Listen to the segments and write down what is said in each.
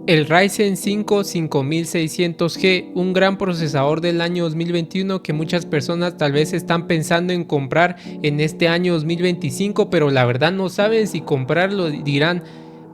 El Ryzen 5 5600G, un gran procesador del año 2021 que muchas personas tal vez están pensando en comprar en este año 2025, pero la verdad no saben si comprarlo. Dirán,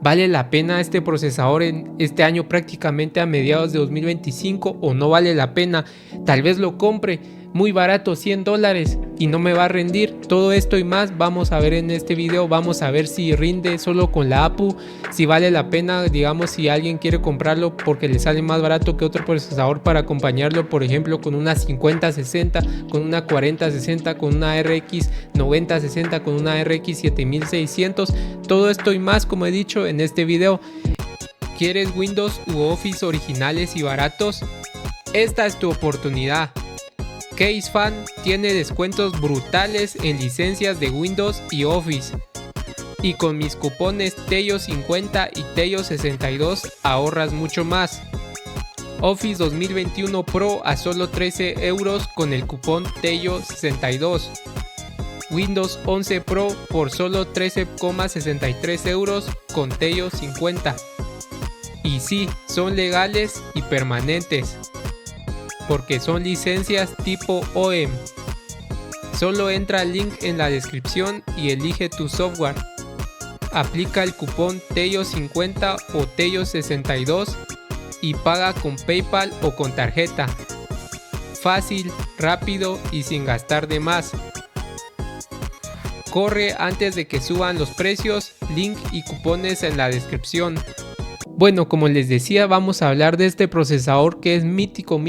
¿vale la pena este procesador en este año prácticamente a mediados de 2025 o no vale la pena? Tal vez lo compre muy barato, $100, y no me va a rendir. Todo esto y más vamos a ver en este video. Vamos a ver si rinde solo con la APU, si vale la pena, digamos, si alguien quiere comprarlo porque le sale más barato que otro procesador para acompañarlo, por ejemplo, con una 5060, con una 4060, con una RX 9060, con una RX 7600. Todo esto y más, como he dicho en este video. ¿Quieres Windows u Office originales y baratos? Esta es tu oportunidad. CaseFan tiene descuentos brutales en licencias de Windows y Office, y con mis cupones TELLO50 y TELLO62 ahorras mucho más. Office 2021 Pro a solo 13 euros con el cupón TELLO62. Windows 11 Pro por solo 13,63 euros con TELLO50. Y sí, son legales y permanentes, porque son licencias tipo OEM. Solo entra al link en la descripción y elige tu software. Aplica el cupón TELLO50 o TELLO62 y paga con PayPal o con tarjeta. Fácil, rápido y sin gastar de más. Corre antes de que suban los precios, link y cupones en la descripción. Bueno, como les decía, vamos a hablar de este procesador que es mítico,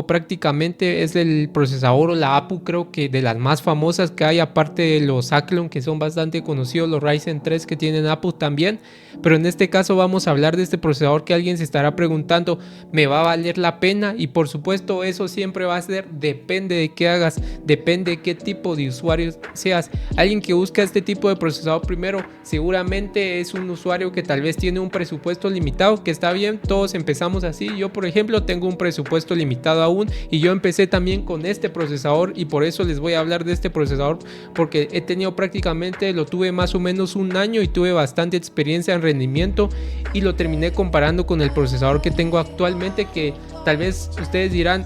prácticamente es el procesador o la APU, creo que de las más famosas que hay, aparte de los Athlon, que son bastante conocidos, los Ryzen 3 que tienen APU también. Pero en este caso vamos a hablar de este procesador que alguien se estará preguntando, ¿me va a valer la pena? Y por supuesto eso siempre va a ser, depende de qué hagas, depende de qué tipo de usuario seas. Alguien que busca este tipo de procesador primero seguramente es un usuario que tal vez tiene un presupuesto limitado, que está bien, todos empezamos así. Yo, por ejemplo, tengo un presupuesto limitado aún y yo empecé también con este procesador, y por eso les voy a hablar de este procesador, porque he tenido prácticamente, lo tuve más o menos un año y tuve bastante experiencia en rendimiento, y lo terminé comparando con el procesador que tengo actualmente, que tal vez ustedes dirán,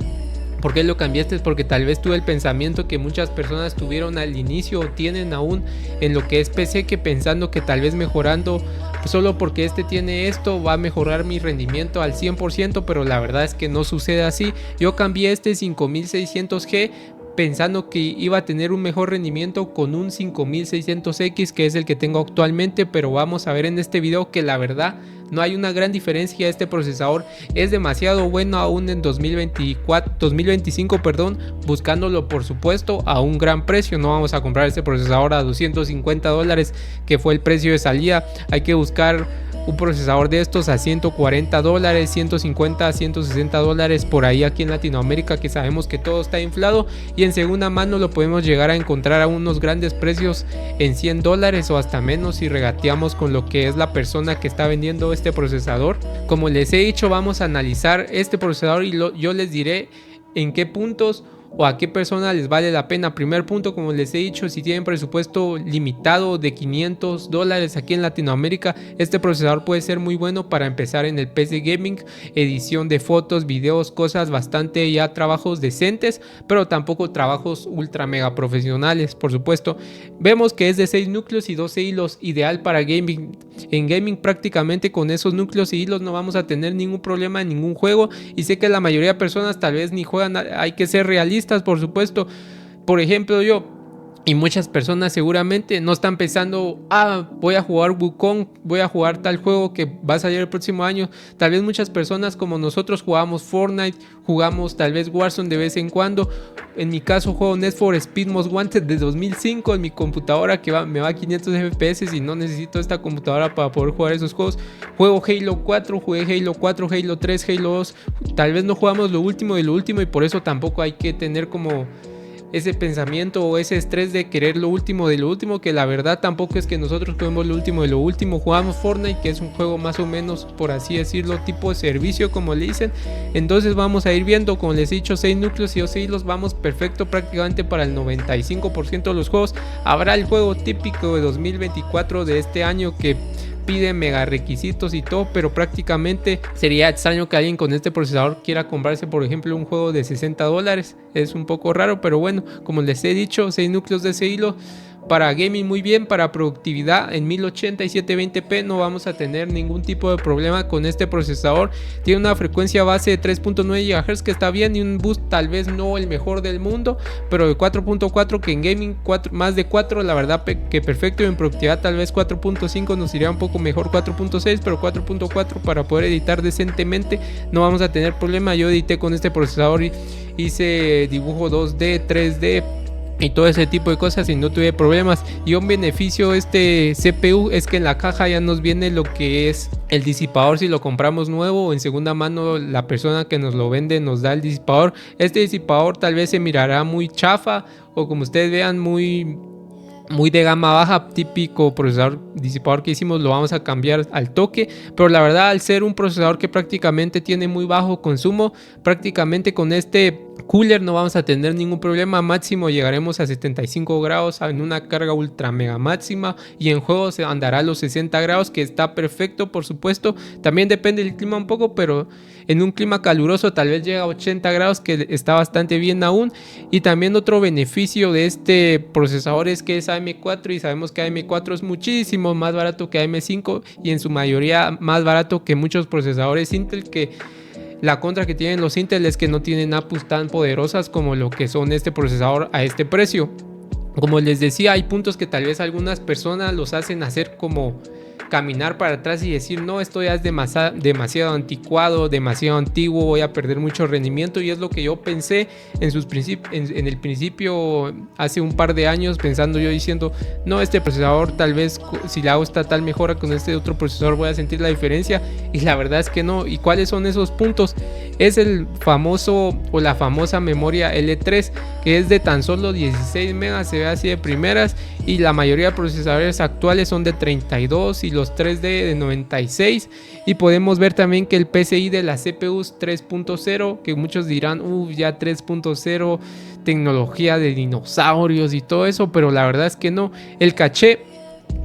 ¿por qué lo cambiaste? Es porque tal vez tuve el pensamiento que muchas personas tuvieron al inicio o tienen aún en lo que es PC, que pensando que tal vez mejorando solo porque este tiene esto va a mejorar mi rendimiento al 100%, pero la verdad es que no sucede así. Yo cambié este 5600G pensando que iba a tener un mejor rendimiento con un 5600X, que es el que tengo actualmente, pero vamos a ver en este video que la verdad no hay una gran diferencia. Este procesador es demasiado bueno aún en 2025, buscándolo por supuesto a un gran precio. No vamos a comprar este procesador a $250, que fue el precio de salida. Hay que buscar un procesador de estos a $140, 150, $160 por ahí aquí en Latinoamérica, que sabemos que todo está inflado, y en segunda mano lo podemos llegar a encontrar a unos grandes precios en $100 o hasta menos si regateamos con lo que es la persona que está vendiendo este procesador. Como les he dicho, vamos a analizar este procesador y yo les diré en qué puntos o a qué persona les vale la pena. Primer punto, como les he dicho, si tienen presupuesto limitado de $500 aquí en Latinoamérica, este procesador puede ser muy bueno para empezar en el PC gaming, edición de fotos, videos, cosas bastante ya trabajos decentes, pero tampoco trabajos ultra mega profesionales. Por supuesto, vemos que es de 6 núcleos y 12 hilos, ideal para gaming. En gaming prácticamente con esos núcleos y hilos no vamos a tener ningún problema en ningún juego, y sé que la mayoría de personas tal vez ni juegan, hay que ser realistas, por supuesto. Por ejemplo, yo y muchas personas seguramente no están pensando, voy a jugar Wukong, voy a jugar tal juego que va a salir el próximo año. Tal vez muchas personas como nosotros jugamos Fortnite, jugamos tal vez Warzone de vez en cuando. En mi caso juego Need for Speed Most Wanted de 2005 en mi computadora que me va a 500 FPS y no necesito esta computadora para poder jugar esos juegos. Juego Halo 4, jugué Halo 4, Halo 3, Halo 2. Tal vez no jugamos lo último de lo último, y por eso tampoco hay que tener como ese pensamiento o ese estrés de querer lo último de lo último, que la verdad tampoco es que nosotros juguemos lo último de lo último. Jugamos Fortnite, que es un juego más o menos, por así decirlo, tipo de servicio, como le dicen. Entonces vamos a ir viendo, como les he dicho, 6 núcleos y 12 hilos, vamos perfecto prácticamente para el 95% de los juegos. Habrá el juego típico de 2024 de este año que pide mega requisitos y todo, pero prácticamente sería extraño que alguien con este procesador quiera comprarse, por ejemplo, un juego de $60. Es un poco raro, pero bueno, como les he dicho, 6 núcleos de ese hilo. Para gaming muy bien, para productividad en 1080 y 720p no vamos a tener ningún tipo de problema con este procesador. Tiene una frecuencia base de 3.9 GHz que está bien, y un boost tal vez no el mejor del mundo, pero de 4.4, que en gaming más de 4 la verdad que perfecto. Y en productividad tal vez 4.5 nos iría un poco mejor, 4.6, pero 4.4 para poder editar decentemente no vamos a tener problema. Yo edité con este procesador y hice dibujo 2D, 3D y todo ese tipo de cosas y no tuve problemas. Y un beneficio de este CPU es que en la caja ya nos viene lo que es el disipador si lo compramos nuevo, o en segunda mano la persona que nos lo vende nos da el disipador. Este disipador tal vez se mirará muy chafa, o como ustedes vean muy de gama baja, típico procesador disipador que hicimos, lo vamos a cambiar al toque. Pero la verdad, al ser un procesador que prácticamente tiene muy bajo consumo, prácticamente con este cooler no vamos a tener ningún problema. Máximo llegaremos a 75 grados en una carga ultra mega máxima, y en juegos andará a los 60 grados, que está perfecto. Por supuesto, también depende del clima un poco, pero en un clima caluroso tal vez llega a 80 grados, que está bastante bien aún. Y también otro beneficio de este procesador es que es AM4, y sabemos que AM4 es muchísimo más barato que AM5, y en su mayoría más barato que muchos procesadores Intel, que la contra que tienen los Intel es que no tienen APUs tan poderosas como lo que son este procesador a este precio. Como les decía, hay puntos que tal vez algunas personas los hacen hacer como caminar para atrás y decir: no, esto ya es demasiado anticuado, demasiado antiguo, voy a perder mucho rendimiento. Y es lo que yo pensé en el principio, hace un par de años, pensando yo, diciendo: no, este procesador tal vez si le hago esta tal mejora con este otro procesador voy a sentir la diferencia. Y la verdad es que no. ¿Y cuáles son esos puntos? Es el famoso o la famosa memoria L3, que es de tan solo 16 megas, se ve así de primeras, y la mayoría de procesadores actuales son de 32 y los 3D de 96. Y podemos ver también que el PCI de las CPUs 3.0, que muchos dirán: ya 3.0, tecnología de dinosaurios y todo eso, pero la verdad es que no. El caché,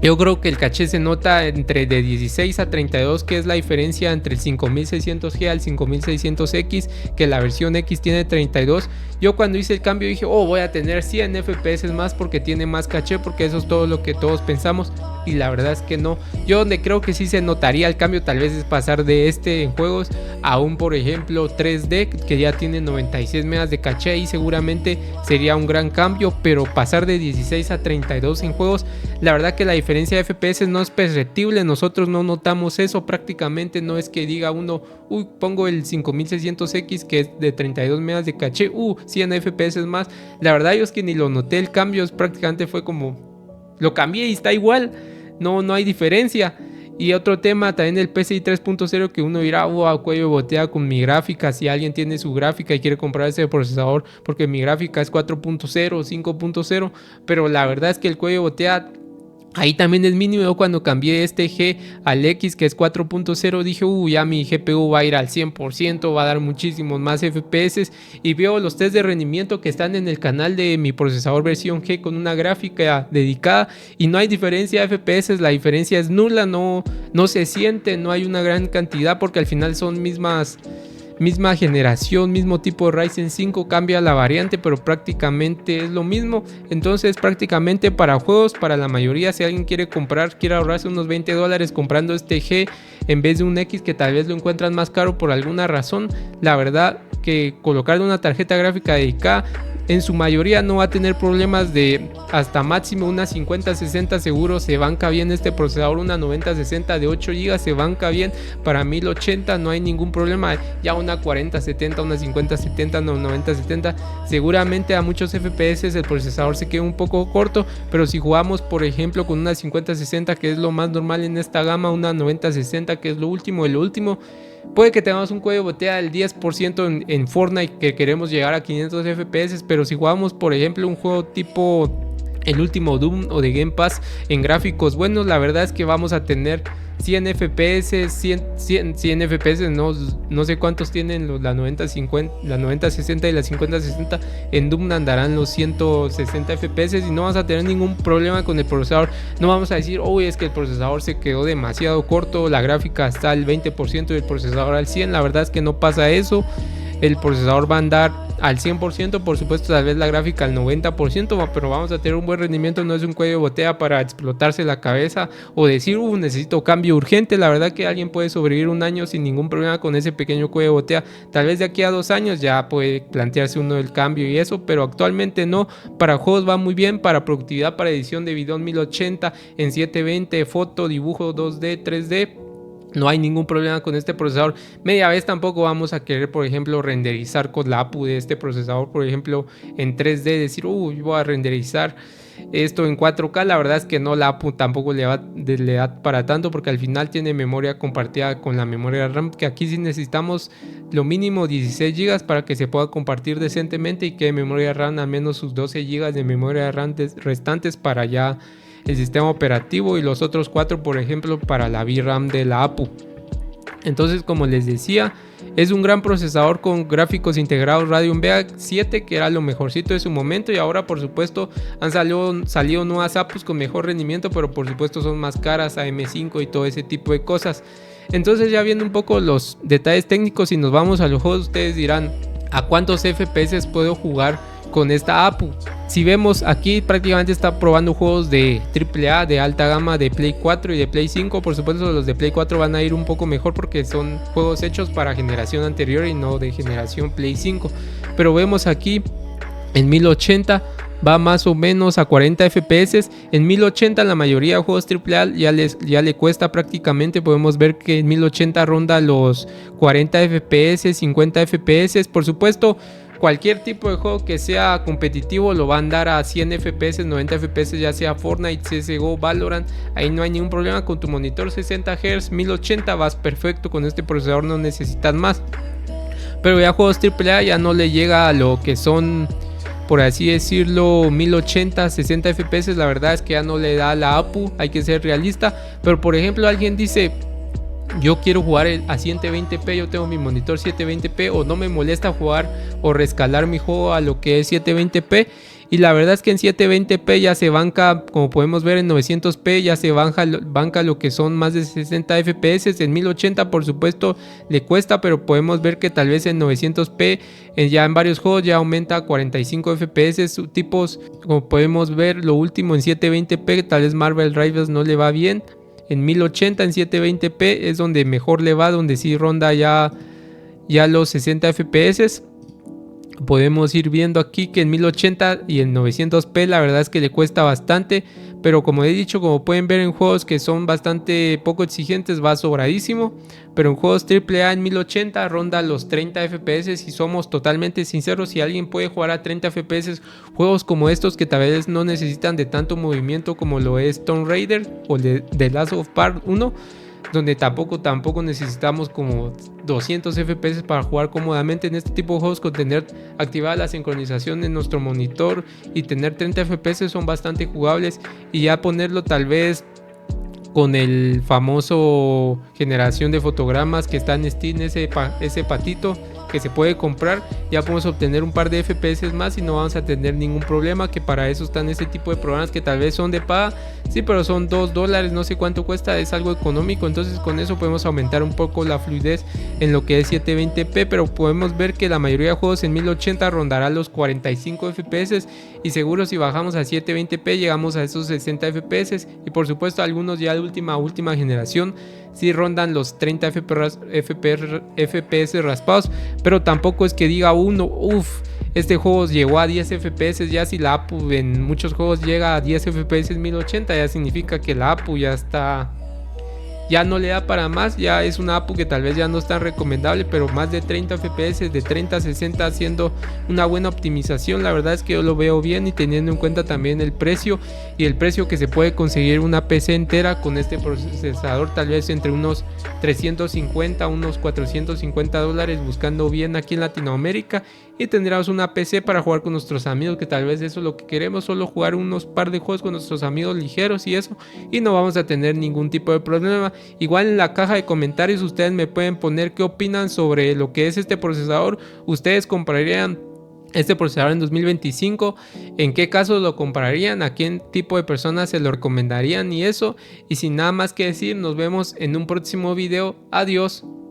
yo creo que el caché se nota entre de 16 a 32, que es la diferencia entre el 5600G al 5600X, que la versión X tiene 32. Yo cuando hice el cambio dije: voy a tener 100 FPS más porque tiene más caché, porque eso es todo lo que todos pensamos. Y la verdad es que no. Yo donde creo que sí se notaría el cambio tal vez es pasar de este en juegos a un, por ejemplo, 3D, que ya tiene 96 megas de caché, y seguramente sería un gran cambio. Pero pasar de 16 a 32 en juegos, la verdad que la diferencia de FPS no es perceptible. Nosotros no notamos eso prácticamente. No es que diga uno: pongo el 5600X que es de 32 megas de caché, 100 FPS más. La verdad yo es que ni lo noté el cambio, prácticamente fue como lo cambié y está igual. No hay diferencia. Y otro tema también, el PCI 3.0, que uno dirá: a cuello de botella con mi gráfica. Si alguien tiene su gráfica y quiere comprar ese procesador porque mi gráfica es 4.0 o 5.0, pero la verdad es que el cuello de botella ahí también es mínimo. Yo cuando cambié este G al X, que es 4.0, dije: ya mi GPU va a ir al 100%, va a dar muchísimos más FPS. Y veo los test de rendimiento que están en el canal de mi procesador versión G con una gráfica dedicada, y no hay diferencia de FPS. La diferencia es nula, no se siente, no hay una gran cantidad, porque al final son misma generación, mismo tipo de Ryzen 5, cambia la variante, pero prácticamente es lo mismo. Entonces prácticamente para juegos, para la mayoría, si alguien quiere ahorrarse unos $20 comprando este G en vez de un X, que tal vez lo encuentran más caro por alguna razón, la verdad que colocarle una tarjeta gráfica dedicada en su mayoría no va a tener problemas. De hasta máximo una 5060 seguro se banca bien este procesador. Una 9060 de 8 GB se banca bien. Para 1080 no hay ningún problema. Ya una 4070, una 5070, una 9070, seguramente a muchos FPS el procesador se queda un poco corto. Pero si jugamos por ejemplo con una 5060, que es lo más normal en esta gama, una 9060 que es lo último de lo último, puede que tengamos un cuello de botella del 10% en Fortnite, que queremos llegar a 500 FPS. Pero si jugamos por ejemplo un juego tipo el último Doom o de Game Pass en gráficos buenos, la verdad es que vamos a tener 100 FPS, 100 FPS, no sé cuántos tienen la 9060 y la 5060. En Doom andarán los 160 FPS y no vas a tener ningún problema con el procesador. No vamos a decir, es que el procesador se quedó demasiado corto, la gráfica está al 20% y el procesador al 100%. La verdad es que no pasa eso. El procesador va a andar al 100%, por supuesto, tal vez la gráfica al 90%, pero vamos a tener un buen rendimiento. No es un cuello de botella para explotarse la cabeza o decir, necesito cambio urgente. La verdad que alguien puede sobrevivir un año sin ningún problema con ese pequeño cuello de botella. Tal vez de aquí a 2 años ya puede plantearse uno el cambio y eso, pero actualmente no. Para juegos va muy bien, para productividad, para edición de video en 1080, en 720, foto, dibujo 2D, 3D. No hay ningún problema con este procesador. Media vez tampoco vamos a querer, por ejemplo, renderizar con la APU de este procesador, por ejemplo, en 3D, decir, voy a renderizar esto en 4K. La verdad es que no, la APU tampoco le da para tanto, porque al final tiene memoria compartida con la memoria RAM, que aquí sí necesitamos lo mínimo 16 GB para que se pueda compartir decentemente y que memoria RAM al menos sus 12 GB de memoria RAM restantes para ya el sistema operativo, y los otros 4 por ejemplo para la VRAM de la APU. Entonces, como les decía, es un gran procesador con gráficos integrados Radeon Vega 7, que era lo mejorcito de su momento, y ahora por supuesto han salido nuevas APUs con mejor rendimiento, pero por supuesto son más caras, AM5 y todo ese tipo de cosas. Entonces, ya viendo un poco los detalles técnicos y nos vamos a los juegos, ustedes dirán, ¿a cuántos FPS puedo jugar con esta APU? Si vemos aquí, prácticamente está probando juegos de AAA, de alta gama, de Play 4 y de Play 5. Por supuesto, los de Play 4 van a ir un poco mejor porque son juegos hechos para generación anterior y no de generación Play 5. Pero vemos aquí en 1080 va más o menos a 40 FPS. En 1080 la mayoría de juegos AAA ya le cuesta prácticamente. Podemos ver que en 1080 ronda los 40 FPS, 50 FPS. Por supuesto, cualquier tipo de juego que sea competitivo lo va a andar a 100 FPS, 90 FPS, ya sea Fortnite, CSGO, Valorant. Ahí no hay ningún problema. Con tu monitor 60 Hz, 1080 vas perfecto. Con este procesador no necesitas más. Pero ya juegos AAA ya no le llega a lo que son, por así decirlo, 1080, 60 FPS. La verdad es que ya no le da la APU, hay que ser realista. Pero por ejemplo, alguien dice, yo quiero jugar a 720p, yo tengo mi monitor 720p, o no me molesta jugar o rescalar mi juego a lo que es 720p. Y la verdad es que en 720p ya se banca, como podemos ver, en 900p ya se banca lo que son más de 60 FPS. En 1080 por supuesto le cuesta, pero podemos ver que tal vez en 900p ya en varios juegos ya aumenta a 45 FPS tipos. Como podemos ver, lo último en 720p, tal vez Marvel Rivals no le va bien. En 1080 en 720p es donde mejor le va, donde sí ronda ya los 60 FPS. Podemos ir viendo aquí que en 1080 y en 900p la verdad es que le cuesta bastante, pero como he dicho, como pueden ver, en juegos que son bastante poco exigentes va sobradísimo. Pero en juegos AAA en 1080 ronda los 30 FPS, y somos totalmente sinceros, si alguien puede jugar a 30 FPS juegos como estos que tal vez no necesitan de tanto movimiento como lo es Tomb Raider o The Last of Part 1, donde tampoco necesitamos como 200 FPS para jugar cómodamente. En este tipo de juegos, con tener activada la sincronización en nuestro monitor y tener 30 FPS son bastante jugables, y ya ponerlo tal vez con el famoso generación de fotogramas que está en Steam, ese patito que se puede comprar, ya podemos obtener un par de FPS más y no vamos a tener ningún problema. Que para eso están ese tipo de programas que tal vez son de paga, sí, pero son $2, no sé cuánto cuesta, es algo económico. Entonces con eso podemos aumentar un poco la fluidez en lo que es 720p, pero podemos ver que la mayoría de juegos en 1080 rondará los 45 FPS, y seguro si bajamos a 720p llegamos a esos 60 FPS, y por supuesto algunos ya de última generación sí rondan los 30 FPS raspados, pero tampoco es que diga uno, este juego llegó a 10 FPS. Ya si la APU en muchos juegos llega a 10 FPS en 1080, ya significa que la APU ya no le da para más, ya es una APU que tal vez ya no es tan recomendable. Pero más de 30 FPS, de 30 a 60, haciendo una buena optimización, la verdad es que yo lo veo bien, y teniendo en cuenta también el precio que se puede conseguir una PC entera con este procesador, tal vez entre unos 350 unos $450 buscando bien aquí en Latinoamérica, y tendríamos una PC para jugar con nuestros amigos, que tal vez eso es lo que queremos, solo jugar unos par de juegos con nuestros amigos ligeros y eso, y no vamos a tener ningún tipo de problema. Igual en la caja de comentarios ustedes me pueden poner qué opinan sobre lo que es este procesador. ¿Ustedes comprarían este procesador en 2025? ¿En qué casos lo comprarían? ¿A qué tipo de personas se lo recomendarían? Y eso. Y sin nada más que decir, nos vemos en un próximo video. Adiós.